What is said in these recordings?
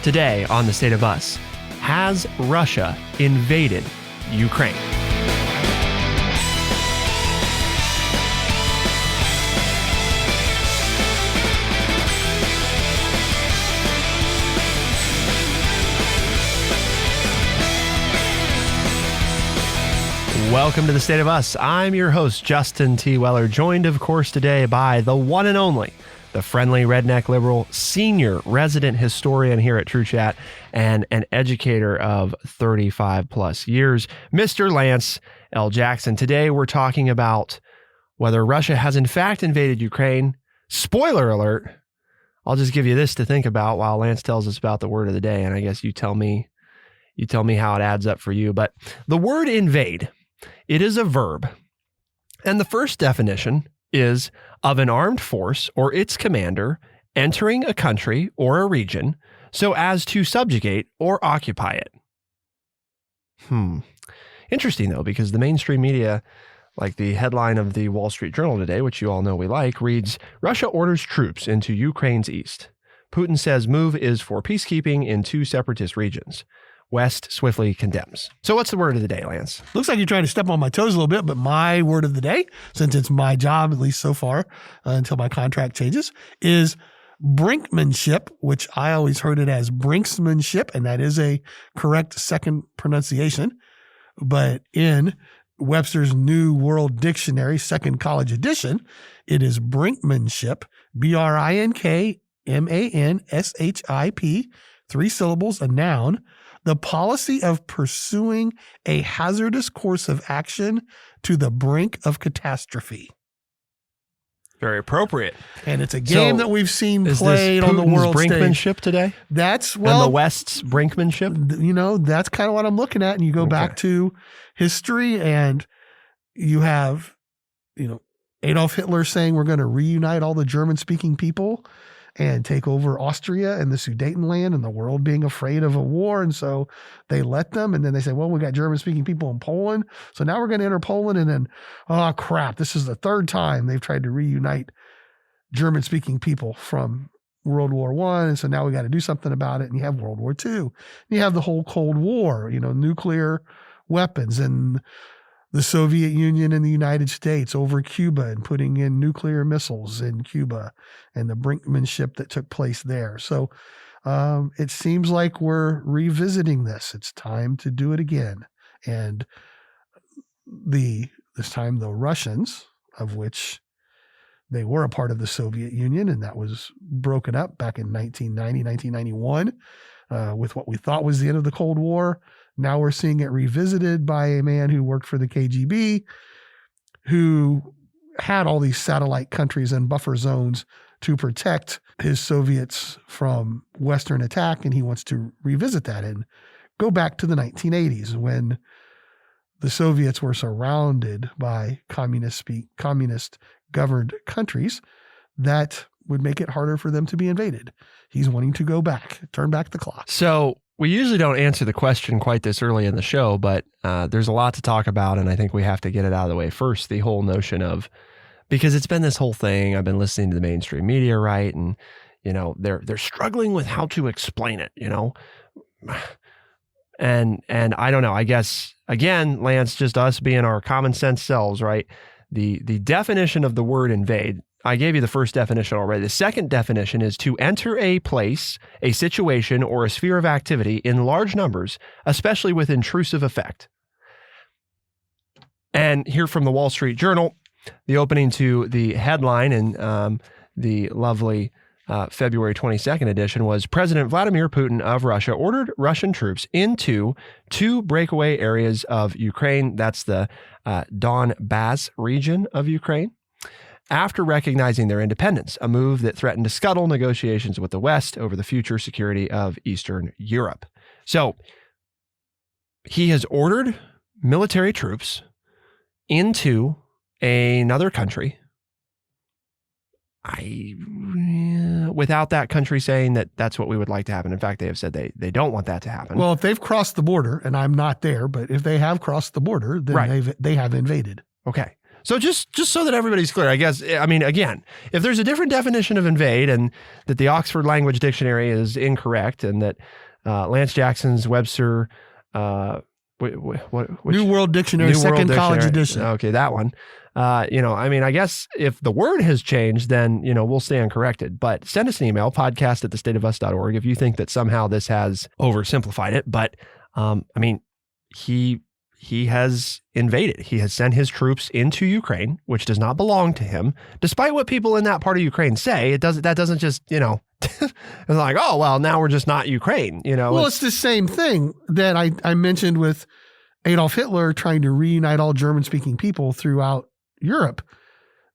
Today on The State of Us, has Russia invaded Ukraine? Welcome to The State of Us. I'm your host, Justin T. Weller, joined, of course, today by the one and only, the friendly redneck liberal, senior resident historian here at True Chat, and an educator of 35 plus years, Mr. Lance L. Jackson. Today, we're talking about whether Russia has in fact invaded Ukraine. Spoiler alert. I'll just give you this to think about while Lance tells us about the word of the day, and I guess you tell me how it adds up for you. But the word invade, it is a verb. And the first definition is of an armed force or its commander entering a country or a region so as to subjugate or occupy it. Interesting, though, because the mainstream media, like the headline of the Wall Street Journal today, which you all know we like, reads, Russia orders troops into Ukraine's east. Putin says move is for peacekeeping in two separatist regions. West swiftly condemns. So what's the word of the day, Lance? Looks like you're trying to step on my toes a little bit, but my word of the day, since it's my job, at least so far, until my contract changes, is brinkmanship, which I always heard it as brinksmanship, and that is a correct second pronunciation. But in Webster's New World Dictionary, second college edition, it is brinkmanship, B-R-I-N-K-M-A-N-S-H-I-P, 3 syllables, a noun. The policy of pursuing a hazardous course of action to the brink of catastrophe. Very appropriate. And it's a game that we've seen played on the Putin's world brinkmanship stage today? That's, and the West's brinkmanship? You know, that's kind of what I'm looking at. And you go back to history and you have, Adolf Hitler saying we're going to reunite all the German-speaking people and take over Austria and the Sudetenland, and the world being afraid of a war. And so they let them. And then they say, well, we got German-speaking people in Poland. So now we're going to enter Poland. And then, oh, crap, this is the third time they've tried to reunite German-speaking people from World War I. And so now we got to do something about it. And you have World War II. And you have the whole Cold War, nuclear weapons, and the Soviet Union and the United States over Cuba and putting in nuclear missiles in Cuba and the brinkmanship that took place there. So it seems like we're revisiting this. It's time to do it again. And this time the Russians, of which they were a part of the Soviet Union, and that was broken up back in 1990, 1991 with what we thought was the end of the Cold War. Now we're seeing it revisited by a man who worked for the KGB, who had all these satellite countries and buffer zones to protect his Soviets from Western attack. And he wants to revisit that and go back to the 1980s when the Soviets were surrounded by communist governed countries that would make it harder for them to be invaded. He's wanting to go back, turn back the clock. So we usually don't answer the question quite this early in the show, but there's a lot to talk about, and I think we have to get it out of the way first. The whole notion of, because it's been this whole thing, I've been listening to the mainstream media, right? And, they're struggling with how to explain it, And I don't know, I guess, again, Lance, just us being our common sense selves, right? The definition of the word invade, I gave you the first definition already. The second definition is to enter a place, a situation, or a sphere of activity in large numbers, especially with intrusive effect. And here from the Wall Street Journal, the opening to the headline in the lovely February 22nd edition was, President Vladimir Putin of Russia ordered Russian troops into 2 breakaway areas of Ukraine. That's the Donbas region of Ukraine, after recognizing their independence, a move that threatened to scuttle negotiations with the West over the future security of Eastern Europe. So he has ordered military troops into another country without that country saying that that's what we would like to happen. In fact, they have said they don't want that to happen. Well, if they've crossed the border, and I'm not there, but if they have crossed the border, then they have invaded. Okay. So just so that everybody's clear, I guess, I mean, again, if there's a different definition of invade and that the Oxford Language Dictionary is incorrect and that Lance Jackson's Webster, which, New World Dictionary, New World second college Dictionary, edition. Okay, that one. I mean, I guess if the word has changed, then, we'll stand corrected. But send us an email, podcast@thestateofus.org, if you think that somehow this has oversimplified it. But, I mean, he has invaded. He has sent his troops into Ukraine, which does not belong to him. Despite what people in that part of Ukraine say, that doesn't just, it's like, oh, well, now we're just not Ukraine, Well, it's the same thing that I mentioned with Adolf Hitler trying to reunite all German-speaking people throughout Europe.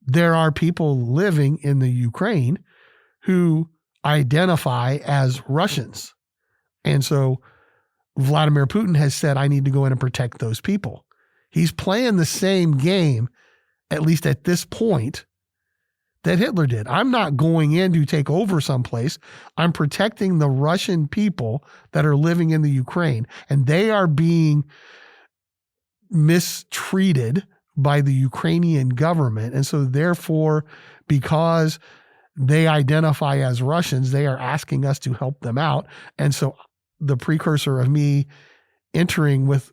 There are people living in the Ukraine who identify as Russians. And so Vladimir Putin has said, I need to go in and protect those people. He's playing the same game, at least at this point, that Hitler did. I'm not going in to take over someplace. I'm protecting the Russian people that are living in the Ukraine, and they are being mistreated by the Ukrainian government. And so therefore, because they identify as Russians, they are asking us to help them out. And so the precursor of me entering with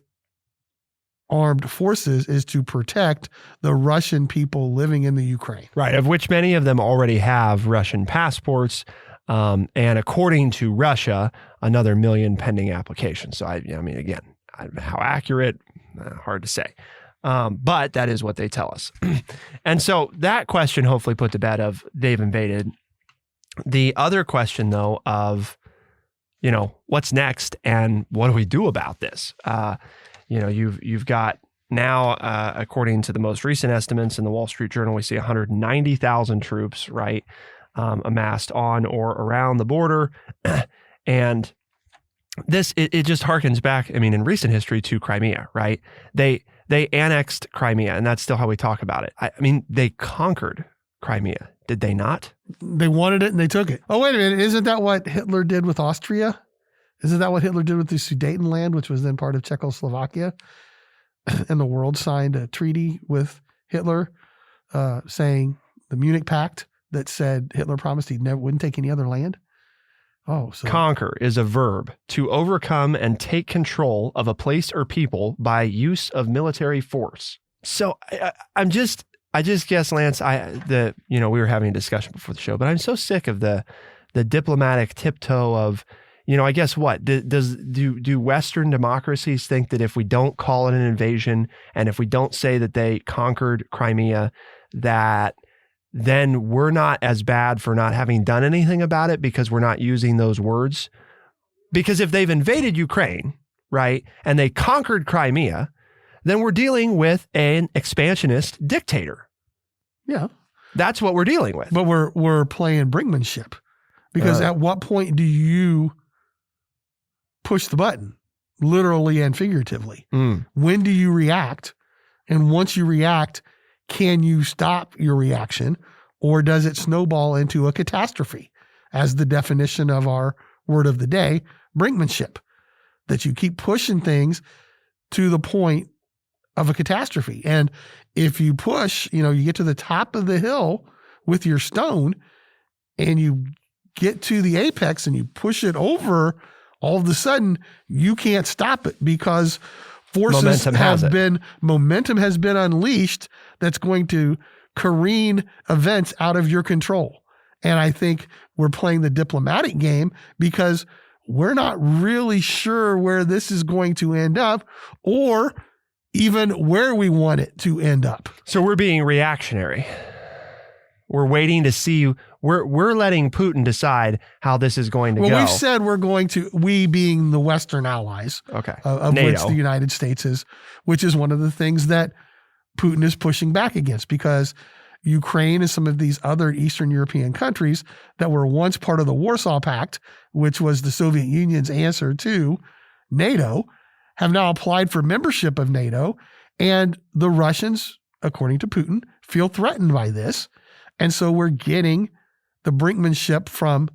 armed forces is to protect the Russian people living in the Ukraine. Right, of which many of them already have Russian passports. And according to Russia, another 1 million pending applications. So, I mean, again, how accurate, hard to say. But that is what they tell us. And so that question hopefully put to bed of they've invaded. The other question, though, of, what's next and what do we do about this? You've got now, according to the most recent estimates in the Wall Street Journal, we see 190,000 troops, right, amassed on or around the border. And this, it just harkens back, I mean, in recent history to Crimea, right? They annexed Crimea, and that's still how we talk about it. I mean, they conquered Crimea, did they not? They wanted it and they took it. Oh, wait a minute. Isn't that what Hitler did with Austria? Isn't that what Hitler did with the Sudetenland, which was then part of Czechoslovakia? And the world signed a treaty with Hitler saying the Munich Pact that said Hitler promised he wouldn't take any other land. Oh, so conquer is a verb, to overcome and take control of a place or people by use of military force. So I just guess, Lance, we were having a discussion before the show, but I'm so sick of the diplomatic tiptoe of, I guess what do Western democracies think that if we don't call it an invasion and if we don't say that they conquered Crimea, that then we're not as bad for not having done anything about it because we're not using those words? Because if they've invaded Ukraine, right, and they conquered Crimea, then we're dealing with an expansionist dictator. Yeah. That's what we're dealing with. But we're playing brinkmanship, because at what point do you push the button, literally and figuratively? When do you react? And once you react, can you stop your reaction, or does it snowball into a catastrophe? As the definition of our word of the day, brinkmanship, that you keep pushing things to the point of a catastrophe. And if you push, you get to the top of the hill with your stone and you get to the apex and you push it over, all of a sudden you can't stop it because momentum has been unleashed that's going to careen events out of your control. And I think we're playing the diplomatic game because we're not really sure where this is going to end up, or even where we want it to end up. So we're being reactionary. We're waiting to see. We're letting Putin decide how this is going to go. Well, we've said we being the Western allies, of NATO, which the United States is, which is one of the things that Putin is pushing back against, because Ukraine and some of these other Eastern European countries that were once part of the Warsaw Pact, which was the Soviet Union's answer to NATO, have now applied for membership of NATO. And the Russians, according to Putin, feel threatened by this. And so we're getting the brinkmanship from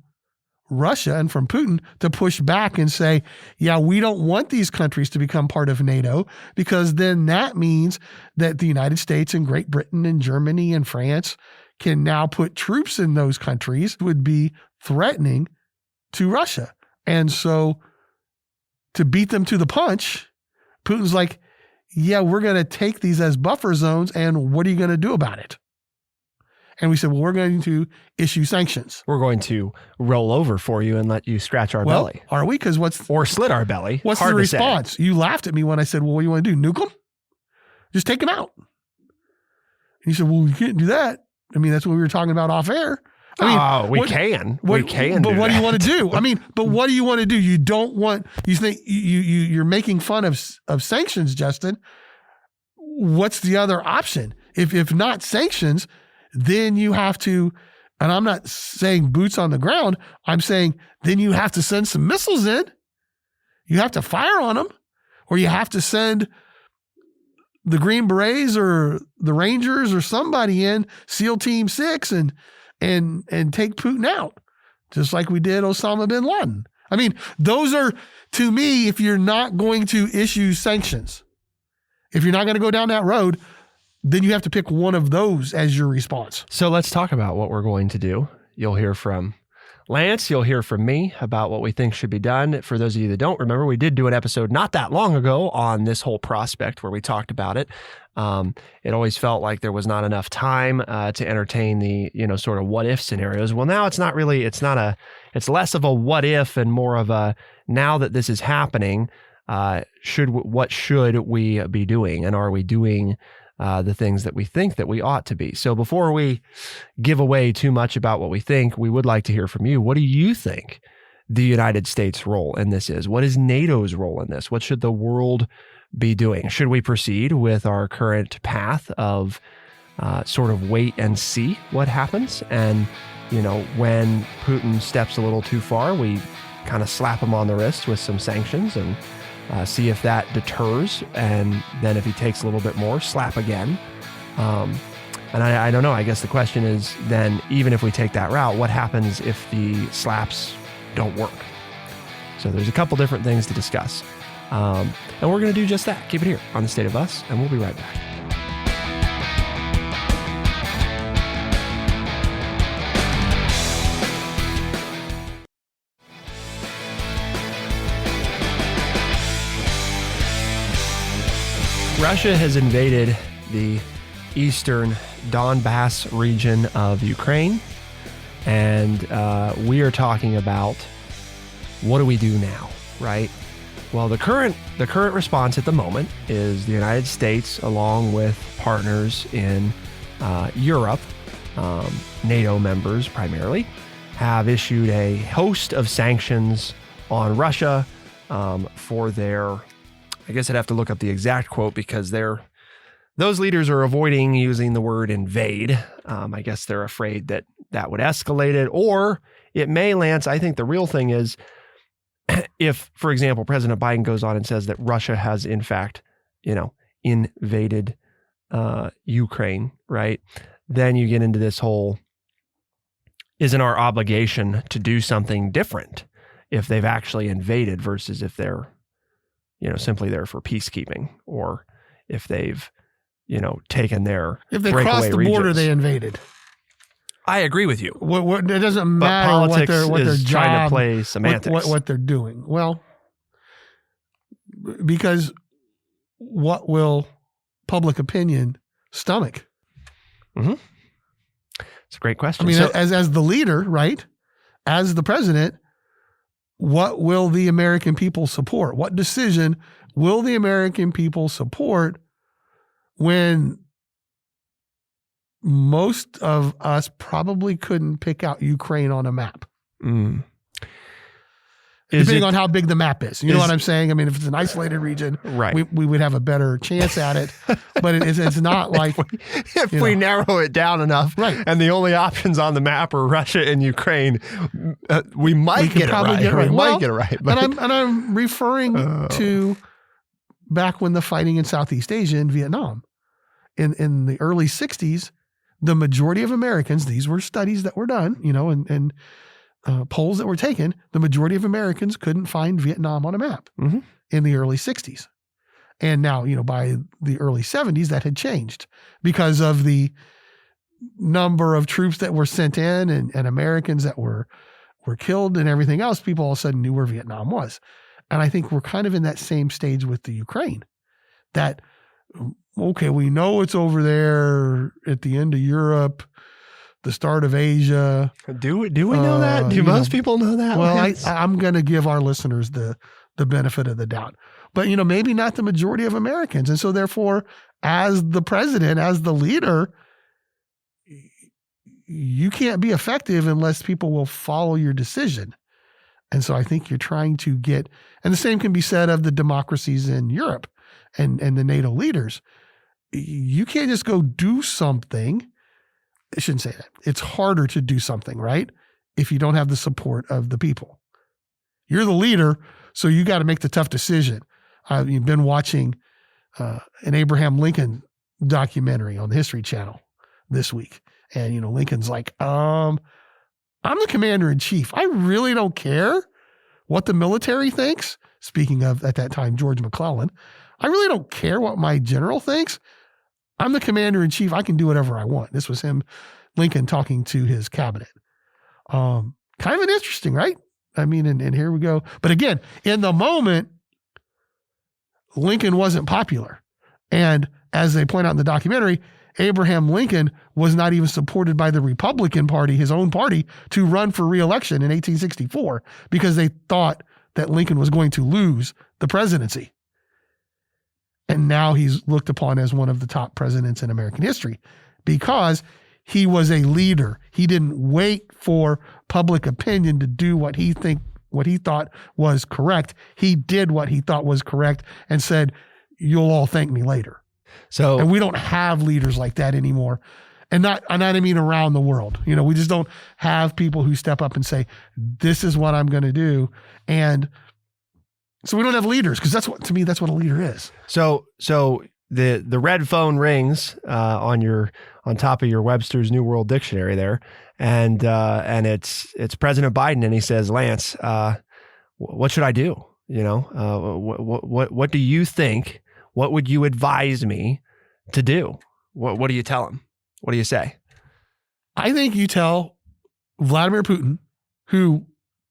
Russia and from Putin to push back and say, yeah, we don't want these countries to become part of NATO, because then that means that the United States and Great Britain and Germany and France can now put troops in those countries, would be threatening to Russia. And so to beat them to the punch, Putin's like, yeah, we're going to take these as buffer zones, and what are you going to do about it? And we said, well, we're going to issue sanctions. We're going to roll over for you and let you scratch our belly. Are we? Because or slit our belly. What's the response? You laughed at me when I said, well, what do you want to do? Nuke them? Just take them out. And you said, well, we can't do that. I mean, that's what we were talking about off air. I mean, we can. But what do you want to do? I mean, but what do you want to do? You don't want, you think you're making fun of sanctions, Justin. What's the other option? If not sanctions, then you have to, and I'm not saying boots on the ground, I'm saying then you have to send some missiles in. You have to fire on them, or you have to send the Green Berets or the Rangers or somebody in, SEAL Team 6 and take Putin out, just like we did Osama bin Laden. I mean, those are, to me, if you're not going to issue sanctions, if you're not going to go down that road, then you have to pick one of those as your response. So let's talk about what we're going to do. You'll hear from Lance, you'll hear from me about what we think should be done. For those of you that don't remember, we did do an episode not that long ago on this whole prospect where we talked about it. It always felt like there was not enough time to entertain the, sort of what if scenarios. Well, now it's less of a what if and more of a, now that this is happening, what should we be doing? And are we doing the things that we think that we ought to be? So before we give away too much about what we think, we would like to hear from you. What do you think the United States' role in this is? What is NATO's role in this? What should the world be doing? Should we proceed with our current path of sort of wait and see what happens? And, when Putin steps a little too far, we kind of slap him on the wrist with some sanctions and see if that deters, and then if he takes a little bit more, slap again. And I don't know. I guess the question is then, even if we take that route, what happens if the slaps don't work? So there's a couple different things to discuss. And we're going to do just that. Keep it here on The State of Us, and we'll be right back. Russia has invaded the eastern Donbass region of Ukraine, and we are talking about what do we do now, right? Well, the current response at the moment is the United States, along with partners in Europe, NATO members primarily, have issued a host of sanctions on Russia for their, I guess I'd have to look up the exact quote because those leaders are avoiding using the word invade. I guess they're afraid that would escalate it, or it may, Lance. I think the real thing is if, for example, President Biden goes on and says that Russia has in fact, invaded Ukraine, right? Then you get into this whole, isn't our obligation to do something different if they've actually invaded versus if they're simply there for peacekeeping, or if they've, taken their if they crossed the border, regions. they invaded. I agree with you. It doesn't matter what their job, trying to play semantics. What they're doing. Well, because what will public opinion stomach? Mm-hmm. It's a great question. I mean, as the leader, right? As the president, what will the American people support? What decision will the American people support when most of us probably couldn't pick out Ukraine on a map? Depending on how big the map is. You know what I'm saying? I mean, if it's an isolated region, right, we would have a better chance at it. But it's not like... if we narrow it down enough, right, and the only options on the map are Russia and Ukraine, we might get it right. We might get it right. But I'm referring to back when the fighting in Southeast Asia and Vietnam. In the early 60s, the majority of Americans, these were studies that were done, and polls that were taken, the majority of Americans couldn't find Vietnam on a map in the early 60s. And now, by the early 70s, that had changed because of the number of troops that were sent in and Americans that were killed and everything else. People all of a sudden knew where Vietnam was. And I think we're kind of in that same stage with the Ukraine that, okay, we know it's over there at the end of Europe, the start of Asia. Do we know that? Do most people know that? Well, I'm going to give our listeners the benefit of the doubt. But, maybe not the majority of Americans. And so therefore, as the president, as the leader, you can't be effective unless people will follow your decision. And so I think you're trying to get, and the same can be said of the democracies in Europe and the NATO leaders. You can't just go do something. I shouldn't say that. It's harder to do something, right? If you don't have the support of the people. You're the leader, so you got to make the tough decision. You've been watching an Abraham Lincoln documentary on the History Channel this week. And, Lincoln's like, I'm the commander in chief. I really don't care what the military thinks. Speaking of, at that time, George McClellan, I really don't care what my general thinks. I'm the commander in chief. I can do whatever I want. This was him, Lincoln, talking to his cabinet. Kind of an interesting, right? I mean, and here we go. But again, in the moment, Lincoln wasn't popular. And as they point out in the documentary, Abraham Lincoln was not even supported by the Republican Party, his own party, to run for re-election in 1864 because they thought that Lincoln was going to lose the presidency. And now he's looked upon as one of the top presidents in American history because he was a leader. He didn't wait for public opinion to do what he thought was correct. He did what he thought was correct and said, "You'll all thank me later." And we don't have leaders like that anymore. And not I mean around the world. We just don't have people who step up and say, "This is what I'm going to do." And so we don't have leaders because that's what a leader is. So the red phone rings on top of your Webster's New World Dictionary there, and it's President Biden, and he says, "Lance, what should I do? What do you think? What would you advise me to do?" What do you tell him? What do you say? I think you tell Vladimir Putin, who,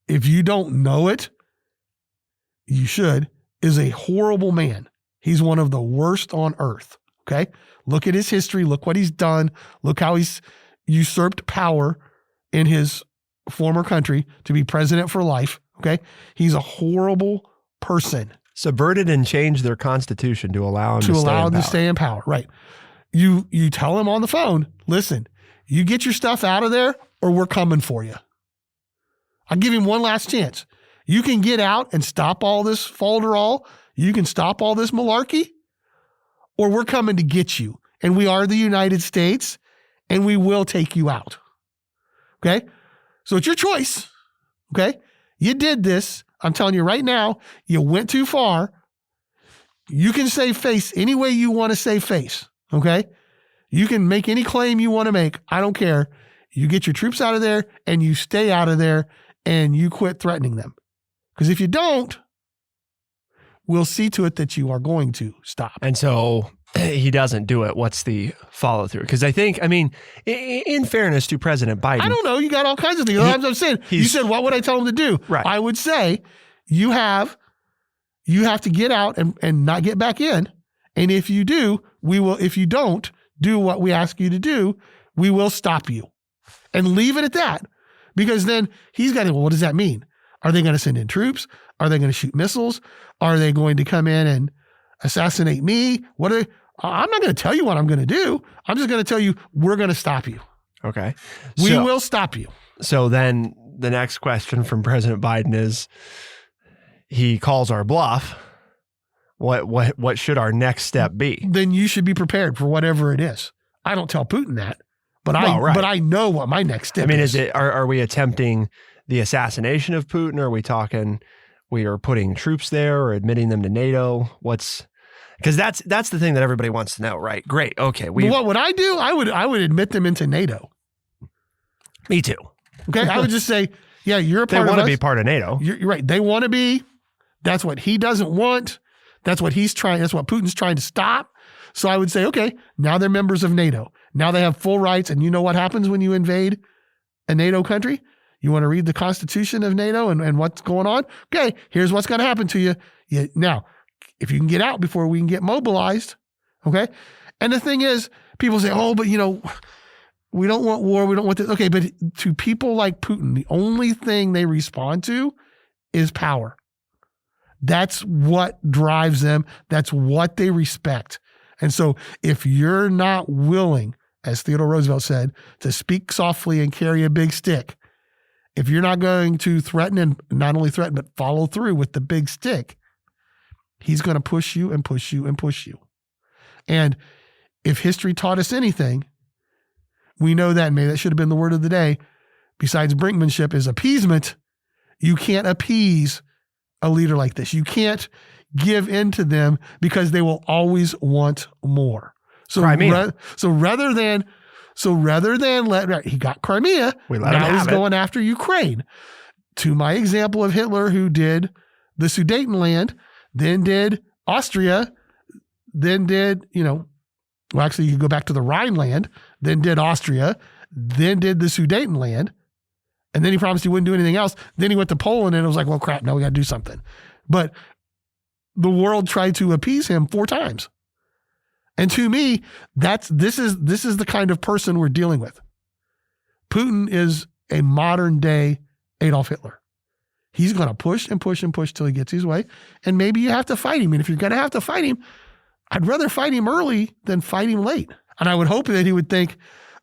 if you don't know it, you should, is a horrible man. He's one of the worst on earth. Okay. Look at his history. Look what he's done. Look how he's usurped power in his former country to be president for life. Okay. He's a horrible person. Subverted and changed their constitution to allow him to stay in power. Right. You tell him on the phone, "Listen, you get your stuff out of there or we're coming for you." I'll give him one last chance. You can get out and stop all this folderol. You can stop all this malarkey, or we're coming to get you. And we are the United States, and we will take you out. Okay? So it's your choice. Okay? You did this. I'm telling you right now, you went too far. You can save face any way you want to save face. Okay? You can make any claim you want to make. I don't care. You get your troops out of there and you stay out of there and you quit threatening them. Because if you don't, we'll see to it that you are going to stop. And so he doesn't do it. What's the follow through? Because in fairness to President Biden, I don't know. You got all kinds of things. I'm saying, you said, what would I tell him to do? Right. I would say you have to get out and not get back in. And if you do, if you don't do what we ask you to do, we will stop you. And leave it at that. Because then he's got to, well, what does that mean? Are they going to send in troops? Are they going to shoot missiles? Are they going to come in and assassinate me? I'm not going to tell you what I'm going to do. I'm just going to tell you, we're going to stop you. Okay. We will stop you. So then the next question from President Biden is, he calls our bluff. What should our next step be? Then you should be prepared for whatever it is. I don't tell Putin that, but I know what my next step is. Are we attempting the assassination of Putin? Or are we talking we are putting troops there or admitting them to NATO? Because that's the thing that everybody wants to know, right? Great. Okay. What would I do? I would admit them into NATO. Me too. Okay, I would just say, yeah, you're a part of us. They want to be part of NATO. You're right. They want to be. That's what he doesn't want. That's what Putin's trying to stop. So I would say, okay, now they're members of NATO. Now they have full rights. And you know what happens when you invade a NATO country? You want to read the Constitution of NATO and what's going on? Okay, here's what's going to happen to you. Now, if you can get out before we can get mobilized, okay? And the thing is, people say, oh, but we don't want war. We don't want this. Okay, but to people like Putin, the only thing they respond to is power. That's what drives them. That's what they respect. And so if you're not willing, as Theodore Roosevelt said, to speak softly and carry a big stick, if you're not going to threaten and not only threaten, but follow through with the big stick, he's going to push you and push you and push you. And if history taught us anything, we know that, maybe that should have been the word of the day, besides brinkmanship, is appeasement. You can't appease a leader like this. You can't give in to them because they will always want more. So, rather than he got Crimea, now he's going after Ukraine. To my example of Hitler, who did the Sudetenland, then did Austria, then did, actually you could go back to the Rhineland, then did Austria, then did the Sudetenland, and then he promised he wouldn't do anything else. Then he went to Poland and it was like, well, crap, now we got to do something. But the world tried to appease him 4 times. And to me, this is the kind of person we're dealing with. Putin is a modern day Adolf Hitler. He's going to push and push and push till he gets his way. And maybe you have to fight him. And if you're going to have to fight him, I'd rather fight him early than fight him late. And I would hope that he would think,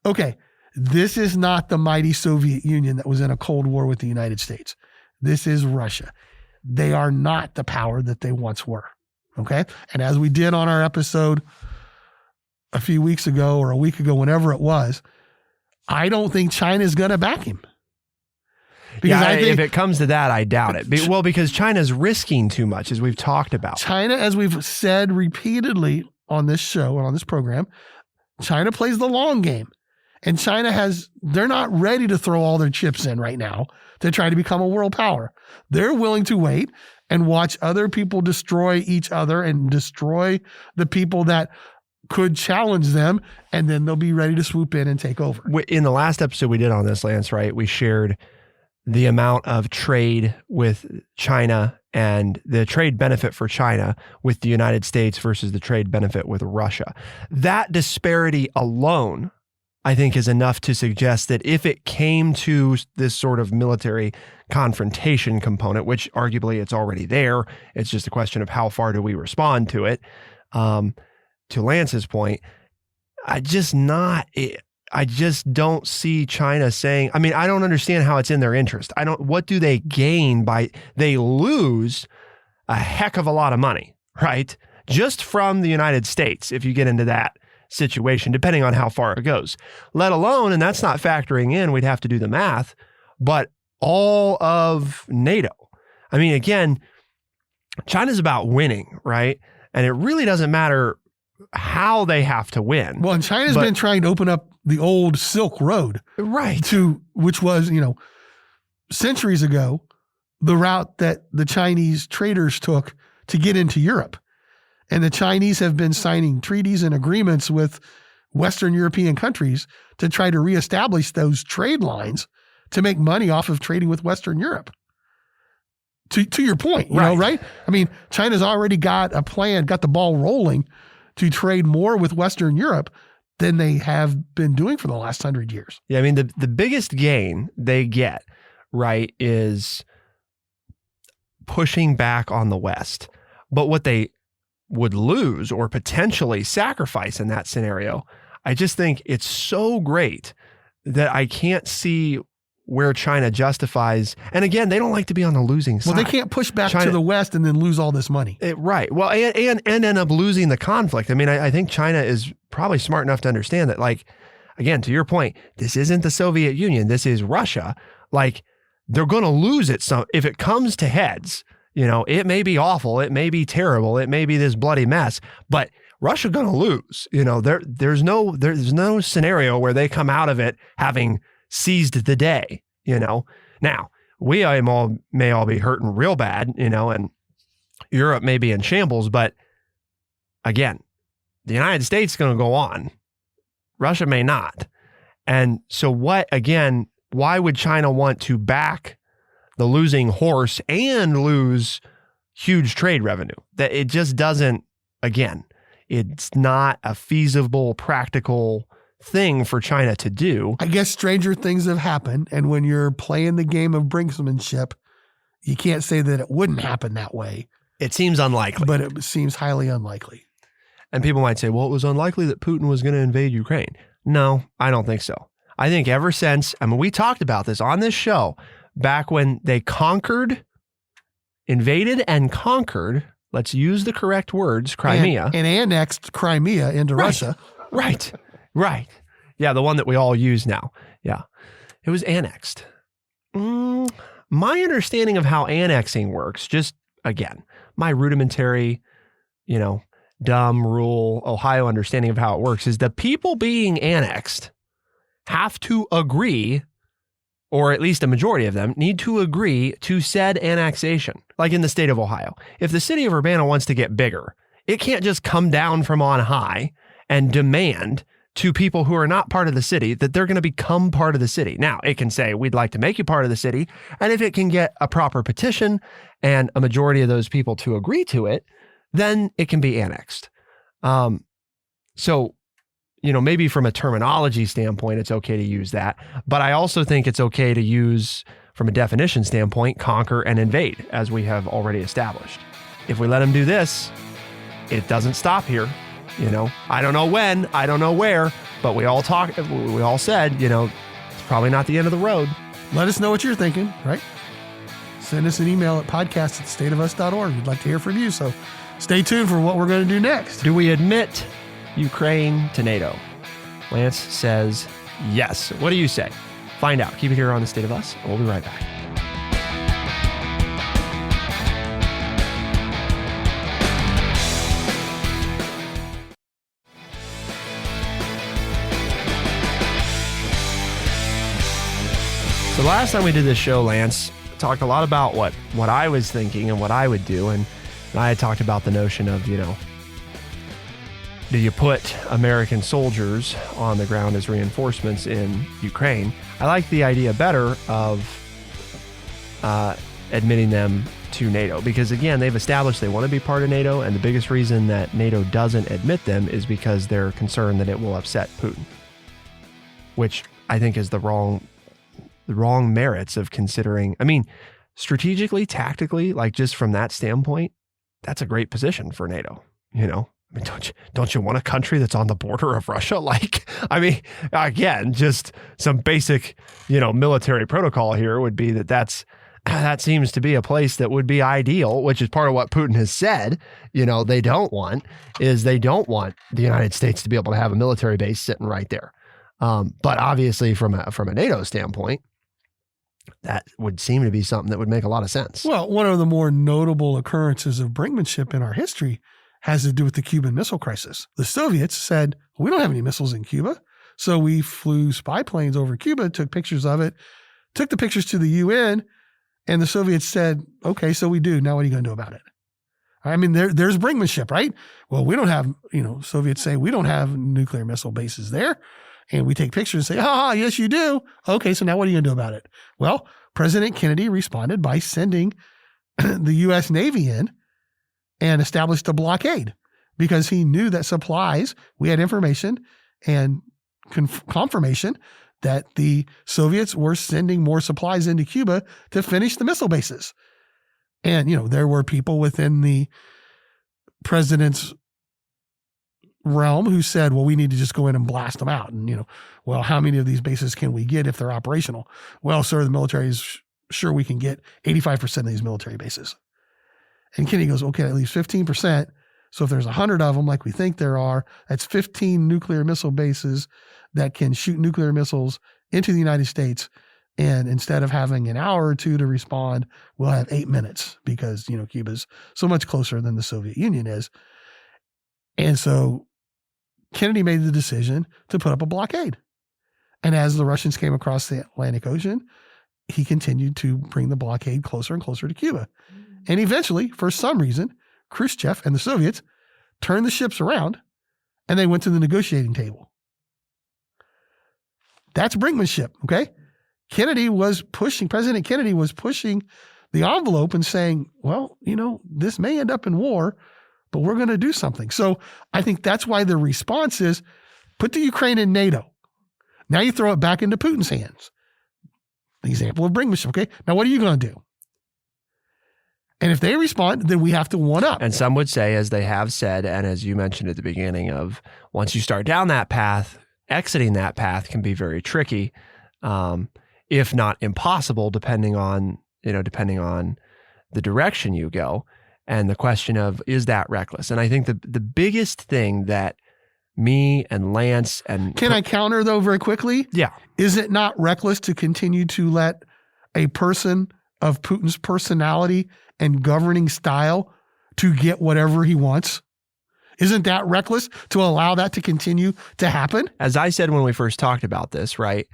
okay, this is not the mighty Soviet Union that was in a Cold War with the United States. This is Russia. They are not the power that they once were. Okay. And as we did on our episode a few weeks ago or a week ago, whenever it was, I don't think China is going to back him. Because I think if it comes to that, I doubt it. Well, because China's risking too much, as we've talked about. China, as we've said repeatedly on this show and on this program, China plays the long game. And they're not ready to throw all their chips in right now to try to become a world power. They're willing to wait and watch other people destroy each other and destroy the people that could challenge them, and then they'll be ready to swoop in and take over. In the last episode we did on this, Lance, right, we shared the amount of trade with China and the trade benefit for China with the United States versus the trade benefit with Russia. That disparity alone, I think, is enough to suggest that if it came to this sort of military confrontation component, which arguably it's already there, it's just a question of how far do we respond to it. To Lance's point, I just don't see China saying, I mean, I don't understand how it's in their interest. What do they gain they lose a heck of a lot of money, right? Just from the United States, if you get into that situation, depending on how far it goes, let alone, and that's not factoring in, we'd have to do the math, but all of NATO. I mean, again, China's about winning, right? And it really doesn't matter how they have to win. Well, and China's been trying to open up the old Silk Road, right? Which was, centuries ago, the route that the Chinese traders took to get into Europe. And the Chinese have been signing treaties and agreements with Western European countries to try to reestablish those trade lines to make money off of trading with Western Europe. To your point, right? I mean, China's already got a plan, got the ball rolling to trade more with Western Europe than they have been doing for the last 100 years. Yeah, I mean, the biggest gain they get, right, is pushing back on the West. But what they would lose or potentially sacrifice in that scenario, I just think it's so great that I can't see where China justifies. And again, they don't like to be on the losing side. Well, they can't push back to the West and then lose all this money. Right. Well, and end up losing the conflict. I mean, I think China is probably smart enough to understand that, like, again, to your point, this isn't the Soviet Union. This is Russia. Like, they're going to lose it. So if it comes to heads, it may be awful. It may be terrible. It may be this bloody mess, but Russia's going to lose. There's no scenario where they come out of it having seized the day. Now, we may all be hurting real bad, and Europe may be in shambles, but again, the United States is going to go on. Russia may not. And so why would China want to back the losing horse and lose huge trade revenue? That it just doesn't, again, it's not a feasible, practical thing for China to do. I guess stranger things have happened. And when you're playing the game of brinksmanship, you can't say that it wouldn't happen that way. It seems unlikely. But it seems highly unlikely. And people might say, well, it was unlikely that Putin was going to invade Ukraine. No, I don't think so. I think ever since, we talked about this on this show back when they invaded and conquered, let's use the correct words, Crimea. And annexed Crimea into Russia. Right. Yeah, the one that we all use now. Yeah, it was annexed. My understanding of how annexing works, just again, my rudimentary, dumb rural Ohio understanding of how it works is the people being annexed have to agree, or at least a majority of them need to agree to said annexation. Like in the state of Ohio, if the city of Urbana wants to get bigger, it can't just come down from on high and demand to people who are not part of the city that they're going to become part of the city. Now, it can say, we'd like to make you part of the city. And if it can get a proper petition and a majority of those people to agree to it, then it can be annexed. So, maybe from a terminology standpoint, it's okay to use that. But I also think it's okay to use, from a definition standpoint, conquer and invade, as we have already established. If we let them do this, it doesn't stop here. I don't know when, I don't know where, but we all said, it's probably not the end of the road. Let us know what you're thinking, right? Send us an email at podcast@stateofus.org. We'd like to hear from you. So stay tuned for what we're going to do next. Do we admit Ukraine to NATO? Lance says yes. What do you say? Find out. Keep it here on The State of Us. We'll be right back. So last time we did this show, Lance talked a lot about what I was thinking and what I would do. And I had talked about the notion of, do you put American soldiers on the ground as reinforcements in Ukraine? I like the idea better of admitting them to NATO because, again, they've established they want to be part of NATO. And the biggest reason that NATO doesn't admit them is because they're concerned that it will upset Putin, which I think is the wrong merits of considering. Strategically, tactically, like just from that standpoint, that's a great position for NATO. Don't you want a country that's on the border of Russia? Again, just some basic, military protocol here would be that seems to be a place that would be ideal, which is part of what Putin has said. They don't want the United States to be able to have a military base sitting right there. But obviously, from a NATO standpoint, that would seem to be something that would make a lot of sense. Well, one of the more notable occurrences of brinkmanship in our history has to do with the Cuban Missile Crisis. The Soviets said, we don't have any missiles in Cuba. So we flew spy planes over Cuba, took pictures of it, took the pictures to the UN, and the Soviets said, okay, so we do. Now what are you going to do about it? There's brinkmanship, right? Well, we don't have, Soviets say we don't have nuclear missile bases there. And we take pictures and say, yes, you do. Okay, so now what are you going to do about it? Well, President Kennedy responded by sending the U.S. Navy in and established a blockade because he knew that supplies, we had information and confirmation that the Soviets were sending more supplies into Cuba to finish the missile bases. And, there were people within the president's realm who said, well, we need to just go in and blast them out. And, well, how many of these bases can we get if they're operational? Well, sir, the military is sure we can get 85% of these military bases. And Kennedy goes, okay, at least 15%. So if there's 100 of them, like we think there are, that's 15 nuclear missile bases that can shoot nuclear missiles into the United States. And instead of having an hour or two to respond, we'll have 8 minutes because, Cuba's so much closer than the Soviet Union is. And so Kennedy made the decision to put up a blockade. And as the Russians came across the Atlantic Ocean, he continued to bring the blockade closer and closer to Cuba. And eventually, for some reason, Khrushchev and the Soviets turned the ships around and they went to the negotiating table. That's brinkmanship, okay? President Kennedy was pushing the envelope and saying, well, this may end up in war, but we're going to do something. So I think that's why the response is put the Ukraine in NATO. Now you throw it back into Putin's hands. The example of brinkmanship, okay? Now what are you going to do? And if they respond, then we have to one up. And some would say, as they have said, and as you mentioned at the beginning of, once you start down that path, exiting that path can be very tricky, if not impossible, depending on the direction you go. And the question of, is that reckless? And I think the biggest thing that me and Lance and... Can I counter though very quickly? Yeah. Is it not reckless to continue to let a person of Putin's personality and governing style to get whatever he wants? Isn't that reckless to allow that to continue to happen? As I said when we first talked about this, right?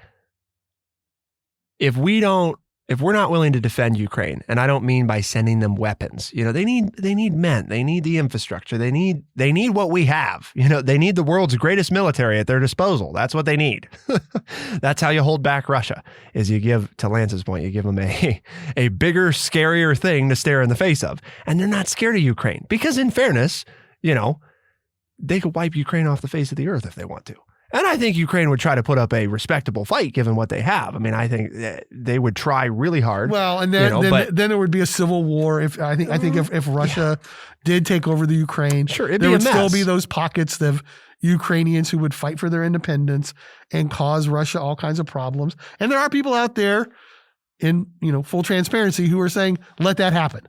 If we're not willing to defend Ukraine, and I don't mean by sending them weapons, they need men, they need the infrastructure, they need what we have, they need the world's greatest military at their disposal. That's what they need. That's how you hold back Russia, is you give, to Lance's point, you give them a bigger, scarier thing to stare in the face of. And they're not scared of Ukraine because, in fairness, they could wipe Ukraine off the face of the earth if they want to. And I think Ukraine would try to put up a respectable fight given what they have. I mean, I think they would try really hard. Well, and then there would be a civil war. If Russia did take over the Ukraine, sure, there would still be those pockets of Ukrainians who would fight for their independence and cause Russia all kinds of problems. And there are people out there in full transparency who are saying, let that happen.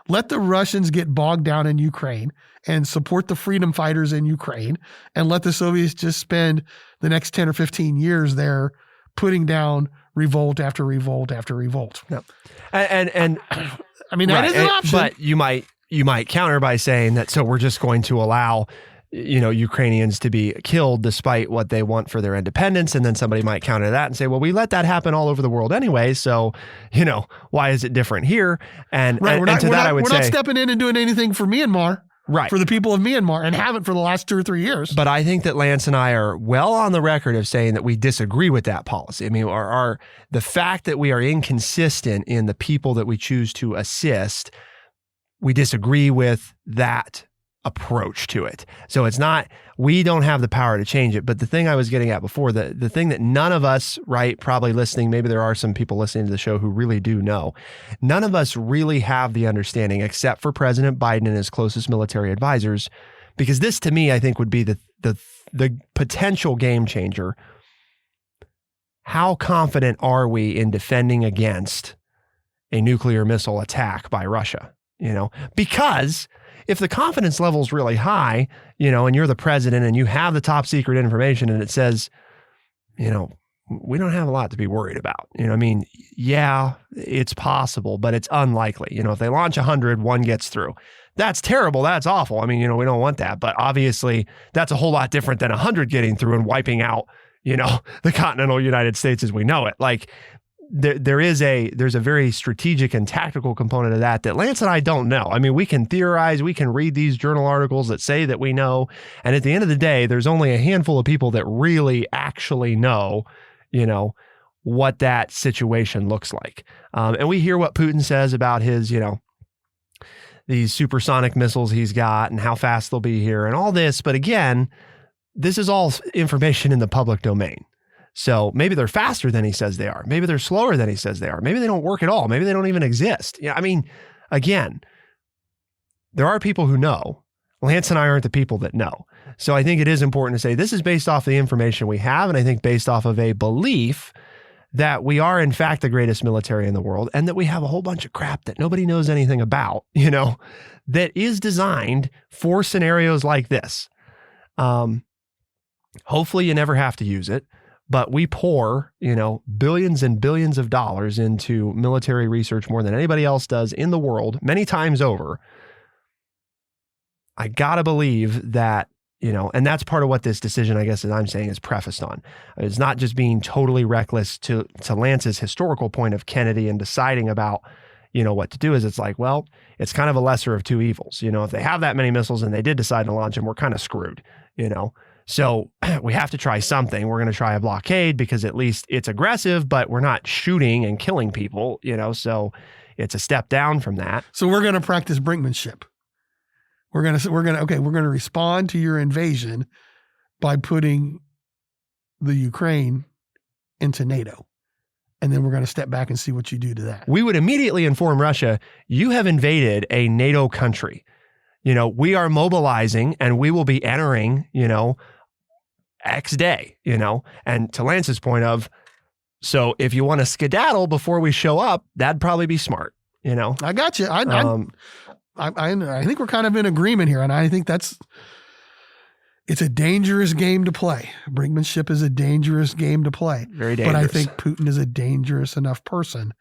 Let the Russians get bogged down in Ukraine and support the freedom fighters in Ukraine, and let the Soviets just spend the next 10 or 15 years there putting down revolt after revolt after revolt. No. And I mean, that is an option. But you might counter by saying that, so we're just going to allow Ukrainians to be killed despite what they want for their independence. And then somebody might counter that and say, well, we let that happen all over the world anyway. So, why is it different here? And, right, and to that, I would say, we're not stepping in and doing anything for Myanmar. Right. For the people of Myanmar, and haven't for the last 2 or 3 years. But I think that Lance and I are well on the record of saying that we disagree with that policy. I mean, the fact that we are inconsistent in the people that we choose to assist, we disagree with that approach to it. So it's not, we don't have the power to change it. But the thing I was getting at before, the thing that none of us, right, probably listening, maybe there are some people listening to the show who really do know, none of us really have the understanding, except for President Biden and his closest military advisors, because this to me, I think, would be the potential game changer. How confident are we in defending against a nuclear missile attack by Russia? Because if the confidence level is really high, and you're the president and you have the top secret information and it says, we don't have a lot to be worried about. I mean, yeah, it's possible, but it's unlikely. If they launch 100, one gets through. That's terrible. That's awful. I mean, we don't want that, but obviously that's a whole lot different than 100 getting through and wiping out, the continental United States as we know it. Like, there's a very strategic and tactical component of that Lance and I don't know. I mean, we can theorize, we can read these journal articles that say that we know. And at the end of the day, there's only a handful of people that really actually know, what that situation looks like. And we hear what Putin says about his, these supersonic missiles he's got and how fast they'll be here and all this. But again, this is all information in the public domain. So maybe they're faster than he says they are. Maybe they're slower than he says they are. Maybe they don't work at all. Maybe they don't even exist. I mean, again, there are people who know. Lance and I aren't the people that know. So I think it is important to say this is based off the information we have, and I think based off of a belief that we are in fact the greatest military in the world, and that we have a whole bunch of crap that nobody knows anything about, that is designed for scenarios like this. Hopefully you never have to use it. But we pour, billions and billions of dollars into military research more than anybody else does in the world, many times over. I gotta believe that And that's part of what this decision, I guess, that I'm saying is prefaced on. It's not just being totally reckless to Lance's historical point of Kennedy and deciding about, what to do. Is it's like, well, it's kind of a lesser of two evils. If they have that many missiles and they did decide to launch them, we're kind of screwed, So we have to try something. We're going to try a blockade because at least it's aggressive, but we're not shooting and killing people, so it's a step down from that. So we're going to practice brinkmanship. We're going to respond to your invasion by putting the Ukraine into NATO. And then we're going to step back and see what you do to that. We would immediately inform Russia, you have invaded a NATO country. We are mobilizing and we will be entering, X day, and to Lance's point of, so if you want to skedaddle before we show up, that'd probably be smart, I got you. I think we're kind of in agreement here. And I think it's a dangerous game to play. Brinkmanship is a dangerous game to play. Very dangerous. But I think Putin is a dangerous enough person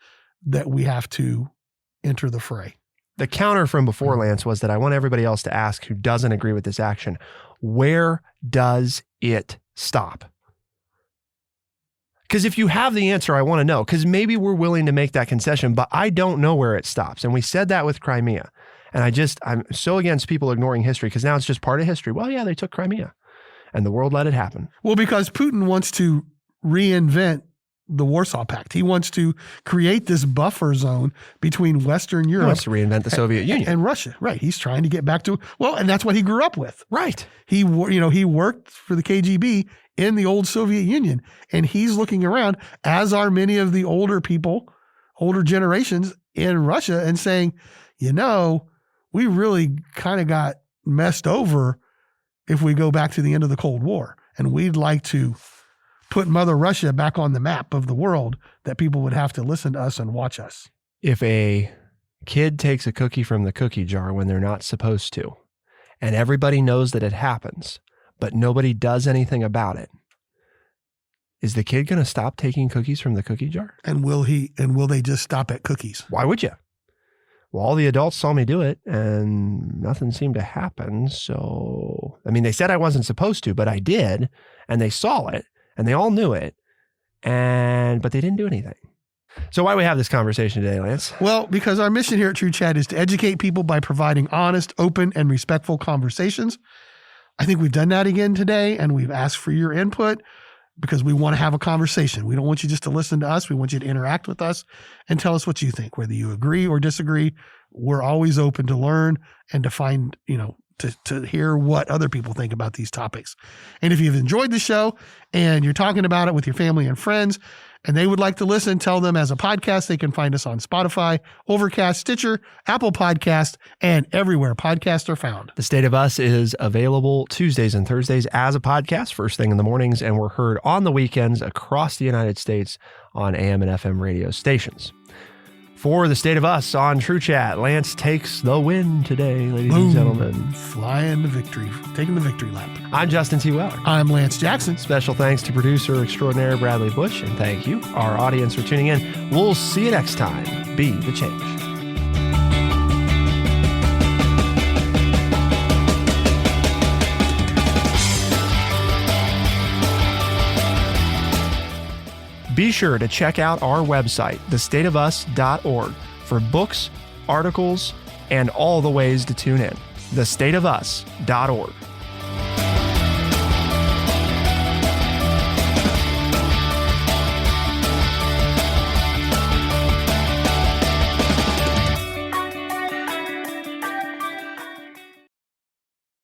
that we have to enter the fray. The counter from before, Lance, was that I want everybody else to ask who doesn't agree with this action, where does it stop? Because if you have the answer, I want to know, because maybe we're willing to make that concession, but I don't know where it stops. And we said that with Crimea. And I'm so against people ignoring history because now it's just part of history. Well, yeah, they took Crimea and the world let it happen. Well, because Putin wants to reinvent the Warsaw Pact. He wants to create this buffer zone between Western Europe. He wants to reinvent the Soviet Union. And Russia. Right. He's trying to get back to, and that's what he grew up with. Right. He worked for the KGB in the old Soviet Union. And he's looking around, as are many of the older generations in Russia, and saying, we really kind of got messed over if we go back to the end of the Cold War. And we'd like to put Mother Russia back on the map of the world, that people would have to listen to us and watch us. If a kid takes a cookie from the cookie jar when they're not supposed to, and everybody knows that it happens, but nobody does anything about it, is the kid going to stop taking cookies from the cookie jar? And will they just stop at cookies? Why would you? Well, all the adults saw me do it and nothing seemed to happen. So, they said I wasn't supposed to, but I did, and they saw it and they all knew it, but they didn't do anything. So why do we have this conversation today, Lance? Well, because our mission here at True Chat is to educate people by providing honest, open, and respectful conversations. I think we've done that again today, and we've asked for your input because we want to have a conversation. We don't want you just to listen to us. We want you to interact with us and tell us what you think, whether you agree or disagree. We're always open to learn and to find, to hear what other people think about these topics. And if you've enjoyed the show and you're talking about it with your family and friends, and they would like to listen, tell them as a podcast. They can find us on Spotify, Overcast, Stitcher, Apple Podcast, and everywhere podcasts are found. The State of Us is available Tuesdays and Thursdays as a podcast, first thing in the mornings, and we're heard on the weekends across the United States on AM and FM radio stations. For the State of Us on True Chat, Lance takes the win today, ladies and gentlemen. Flying to victory, taking the victory lap. I'm Justin T. Weller. I'm Lance Jackson. Special thanks to producer extraordinaire Bradley Bush, and thank you, our audience, for tuning in. We'll see you next time. Be the change. Be sure to check out our website, thestateofus.org, for books, articles, and all the ways to tune in. thestateofus.org.